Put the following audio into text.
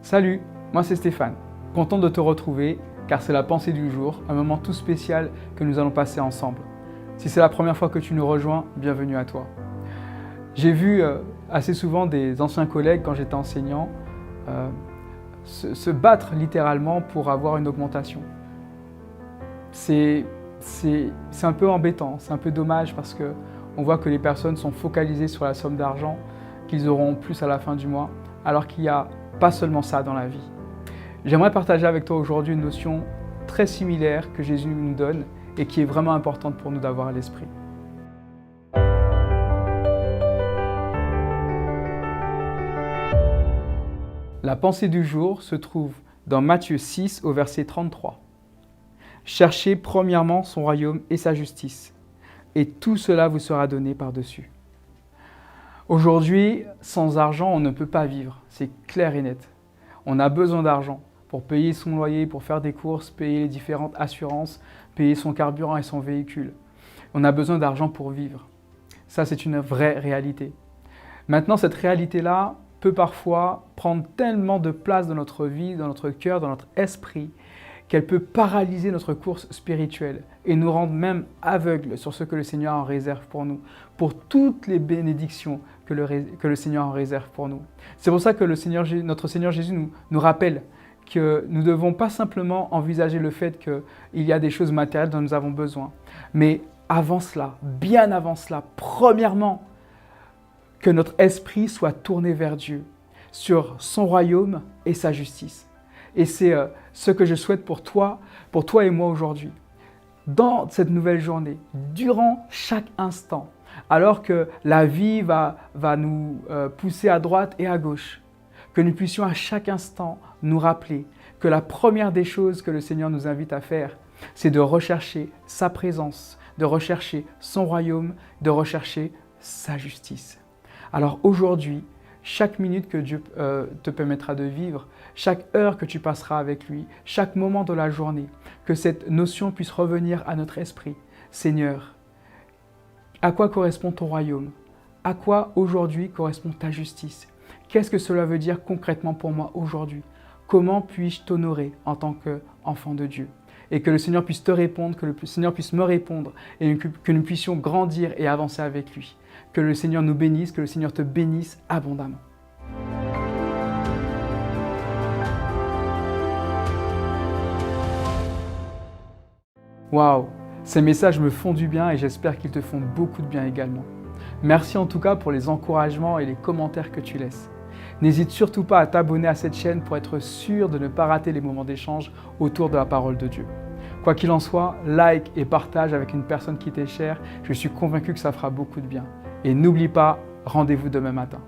Salut, moi c'est Stéphane. Content de te retrouver car c'est la pensée du jour, un moment tout spécial que nous allons passer ensemble. Si c'est la première fois que tu nous rejoins, bienvenue à toi. J'ai vu assez souvent des anciens collègues quand j'étais enseignant se battre littéralement pour avoir une augmentation. C'est un peu embêtant, c'est un peu dommage parce qu'on voit que les personnes sont focalisées sur la somme d'argent qu'ils auront plus à la fin du mois, alors qu'il n'y a pas seulement ça dans la vie. J'aimerais partager avec toi aujourd'hui une notion très similaire que Jésus nous donne et qui est vraiment importante pour nous d'avoir à l'esprit. La pensée du jour se trouve dans Matthieu 6 au verset 33. Cherchez premièrement son royaume et sa justice, et tout cela vous sera donné par-dessus. Aujourd'hui, sans argent, on ne peut pas vivre, c'est clair et net. On a besoin d'argent pour payer son loyer, pour faire des courses, payer les différentes assurances, payer son carburant et son véhicule. On a besoin d'argent pour vivre. Ça, c'est une vraie réalité. Maintenant, cette réalité-là peut parfois prendre tellement de place dans notre vie, dans notre cœur, dans notre esprit, qu'elle peut paralyser notre course spirituelle et nous rendre même aveugles sur ce que le Seigneur en réserve pour nous, pour toutes les bénédictions que le Seigneur en réserve pour nous. C'est pour ça que notre Seigneur Jésus nous rappelle que nous ne devons pas simplement envisager le fait qu'il y a des choses matérielles dont nous avons besoin, mais avant cela, bien avant cela, premièrement, que notre esprit soit tourné vers Dieu, sur son royaume et sa justice. Et c'est ce que je souhaite pour toi et moi aujourd'hui. Dans cette nouvelle journée, durant chaque instant, alors que la vie va nous pousser à droite et à gauche, que nous puissions à chaque instant nous rappeler que la première des choses que le Seigneur nous invite à faire, c'est de rechercher sa présence, de rechercher son royaume, de rechercher sa justice. Alors aujourd'hui, chaque minute que Dieu te permettra de vivre, chaque heure que tu passeras avec lui, chaque moment de la journée, que cette notion puisse revenir à notre esprit. Seigneur, à quoi correspond ton royaume? À quoi aujourd'hui correspond ta justice? Qu'est-ce que cela veut dire concrètement pour moi aujourd'hui? Comment puis-je t'honorer en tant qu'enfant de Dieu? Et que le Seigneur puisse te répondre, que le Seigneur puisse me répondre et que nous puissions grandir et avancer avec lui. Que le Seigneur nous bénisse, que le Seigneur te bénisse abondamment. Waouh! Ces messages me font du bien et j'espère qu'ils te font beaucoup de bien également. Merci en tout cas pour les encouragements et les commentaires que tu laisses. N'hésite surtout pas à t'abonner à cette chaîne pour être sûr de ne pas rater les moments d'échange autour de la parole de Dieu. Quoi qu'il en soit, like et partage avec une personne qui t'est chère, je suis convaincu que ça fera beaucoup de bien. Et n'oublie pas, rendez-vous demain matin.